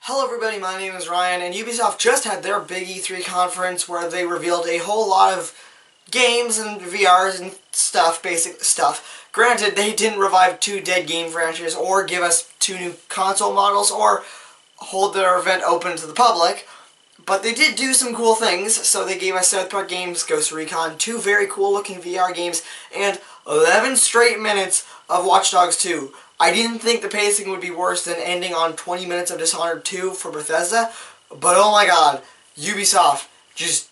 Hello everybody, my name is Ryan, and Ubisoft just had their big E3 conference where they revealed a whole lot of games and VRs and stuff, basic stuff. Granted, they didn't revive 2 dead game franchises or give us 2 new console models or hold their event open to the public, but they did do some cool things. So they gave us South Park Games, Ghost Recon, 2 very cool looking VR games, and 11 straight minutes of Watch Dogs 2. I didn't think the pacing would be worse than ending on 20 minutes of Dishonored 2 for Bethesda, but oh my god, Ubisoft just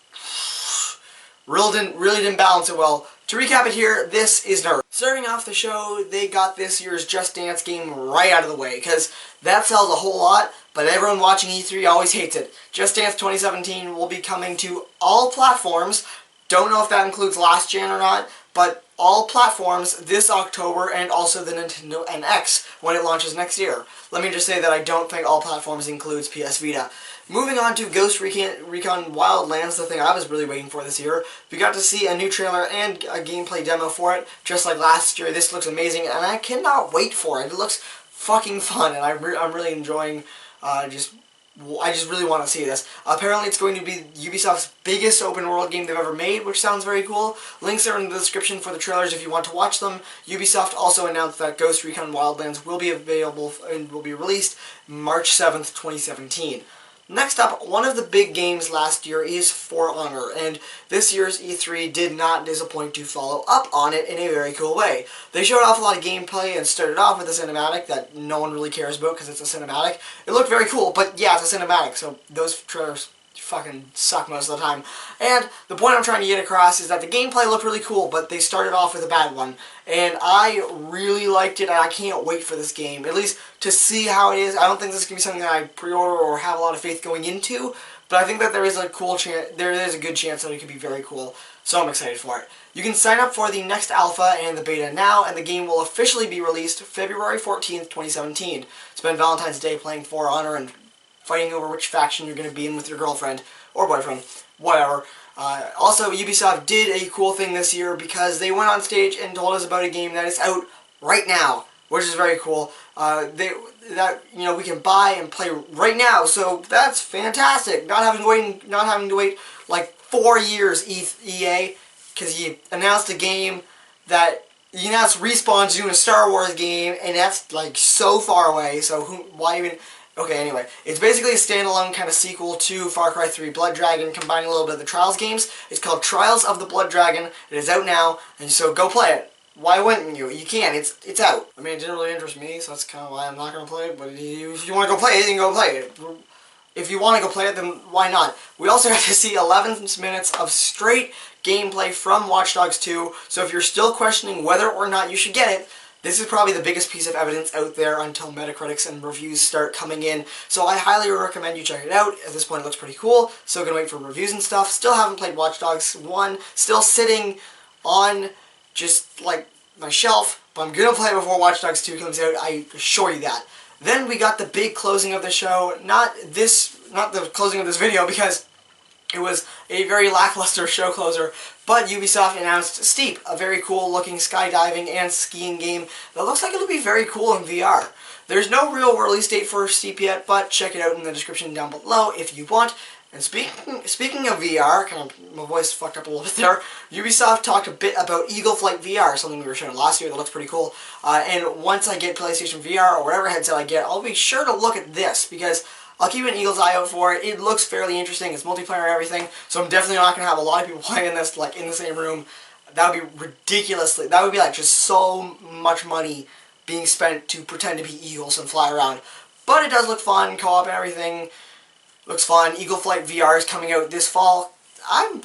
really didn't balance it well. To recap it here, this is Nerd. Starting off the show, they got this year's Just Dance game right out of the way, because that sells a whole lot, but everyone watching E3 always hates it. Just Dance 2017 will be coming to all platforms. Don't know if that includes last gen or not, but all platforms this October, and also the Nintendo NX when it launches next year. Let me just say that I don't think all platforms includes PS Vita. Moving on to Ghost Recon Wildlands, the thing I was really waiting for this year. We got to see a new trailer and a gameplay demo for it, just like last year. This looks amazing, and I cannot wait for it. It looks fucking fun, and I'm really enjoying I just really want to see this. Apparently it's going to be Ubisoft's biggest open world game they've ever made, which sounds very cool. Links are in the description for the trailers if you want to watch them. Ubisoft also announced that Ghost Recon Wildlands will be available and will be released March 7th, 2017. Next up, one of the big games last year is For Honor, and this year's E3 did not disappoint to follow up on it in a very cool way. They showed off a lot of gameplay and started off with a cinematic that no one really cares about because it's a cinematic. It looked very cool, but yeah, it's a cinematic, so those trailers fucking suck most of the time. And the point I'm trying to get across is that the gameplay looked really cool, but they started off with a bad one. And I really liked it, and I can't wait for this game, at least to see how it is. I don't think this is going to be something that I pre-order or have a lot of faith going into, but I think that there is a cool chance, there is a good chance that it could be very cool, so I'm excited for it. You can sign up for the next alpha and the beta now, and the game will officially be released February 14th, 2017. Spend Valentine's Day playing For Honor and fighting over which faction you're going to be in with your girlfriend or boyfriend, whatever. Also, Ubisoft did a cool thing this year because they went on stage and told us about a game that is out right now, which is very cool. We can buy and play right now, so that's fantastic. Not having to wait like 4 years, EA, because you announced a game that you announced Respawn's doing a Star Wars game, and that's like so far away. So why even? Okay, anyway, it's basically a standalone kind of sequel to Far Cry 3 Blood Dragon, combining a little bit of the Trials games. It's called Trials of the Blood Dragon. It is out now, and so go play it. Why wouldn't you? You can. It's out. I mean, it didn't really interest me, so that's kind of why I'm not going to play it, but if you want to go play it, you can go play it. If you want to go play it, then why not? We also got to see 11 minutes of straight gameplay from Watch Dogs 2, so if you're still questioning whether or not you should get it, this is probably the biggest piece of evidence out there until Metacritics and reviews start coming in. So I highly recommend you check it out. At this point it looks pretty cool. Still gonna wait for reviews and stuff. Still haven't played Watch Dogs 1. Still sitting on just like my shelf. But I'm gonna play it before Watch Dogs 2 comes out. I assure you that. Then we got the big closing of the show. Not the closing of this video, because it was a very lackluster show closer, but Ubisoft announced Steep, a very cool looking skydiving and skiing game that looks like it'll be very cool in VR. There's no real release date for Steep yet, but check it out in the description down below if you want. And speaking of VR, my voice fucked up a little bit there, Ubisoft talked a bit about Eagle Flight VR, something we were showing last year that looks pretty cool. And once I get PlayStation VR or whatever headset I get, I'll be sure to look at this, because I'll keep an eagle's eye out for it. It looks fairly interesting. It's multiplayer and everything, so I'm definitely not going to have a lot of people playing this like in the same room. That would be ridiculously, that would be like just so much money being spent to pretend to be eagles and fly around. But it does look fun, co-op and everything. Looks fun. Eagle Flight VR is coming out this fall. I'll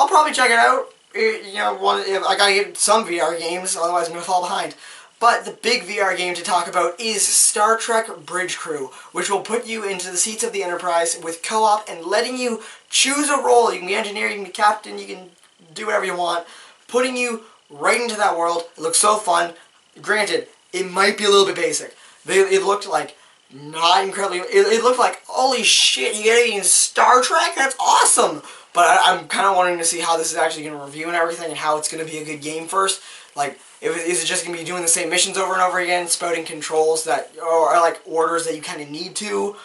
probably check it out. I gotta get some VR games, otherwise I'm going to fall behind. But the big VR game to talk about is Star Trek Bridge Crew, which will put you into the seats of the Enterprise with co-op and letting you choose a role. You can be engineer, you can be captain, you can do whatever you want, putting you right into that world. It looks so fun. Granted, it might be a little bit basic. It looked like not incredibly. It looked like, holy shit, you get it in Star Trek? That's awesome! But I'm kind of wanting to see how this is actually going to review and everything, and how it's going to be a good game first. Like, is it just going to be doing the same missions over and over again, spouting controls that are like orders that you kind of need to?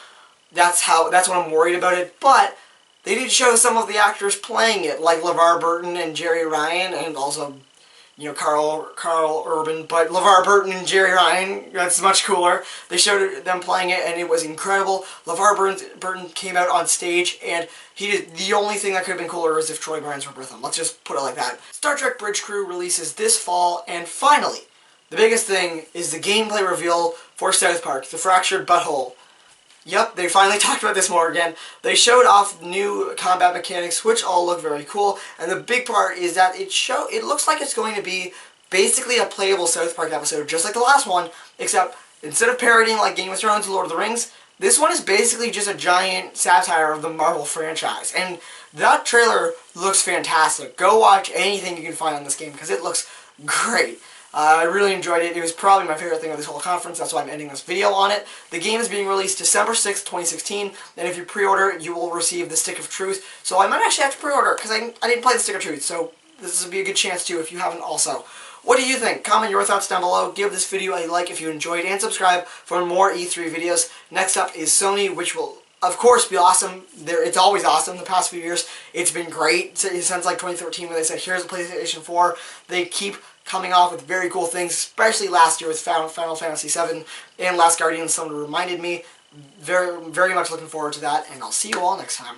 that's what I'm worried about it. But they did show some of the actors playing it, like LeVar Burton and Jerry Ryan, and also, you know, Carl Urban. But LeVar Burton and Jerry Ryan, that's much cooler. They showed them playing it, and it was incredible. LeVar Burton came out on stage, and he did the only thing that could have been cooler is if Troy Barnes were with him. Let's just put it like that. Star Trek Bridge Crew releases this fall, and finally, the biggest thing is the gameplay reveal for South Park, The Fractured Butthole. Yep, they finally talked about this more again. They showed off new combat mechanics, which all look very cool. And the big part is that it looks like it's going to be basically a playable South Park episode, just like the last one, except instead of parodying like Game of Thrones and Lord of the Rings, this one is basically just a giant satire of the Marvel franchise. And that trailer looks fantastic. Go watch anything you can find on this game, because it looks great. I really enjoyed it. It was probably my favorite thing of this whole conference. That's why I'm ending this video on it. The game is being released December 6th, 2016, and if you pre-order it, you will receive the Stick of Truth. So I might actually have to pre-order it, because I didn't play the Stick of Truth, so this would be a good chance to if you haven't also. What do you think? Comment your thoughts down below. Give this video a like if you enjoyed, and subscribe for more E3 videos. Next up is Sony, which will of course be awesome. It's always awesome. The past few years, it's been great. Since like 2013 when they said, here's the PlayStation 4, they keep coming off with very cool things, especially last year with Final Fantasy VII and Last Guardian. Someone reminded me. Very, very much looking forward to that, and I'll see you all next time.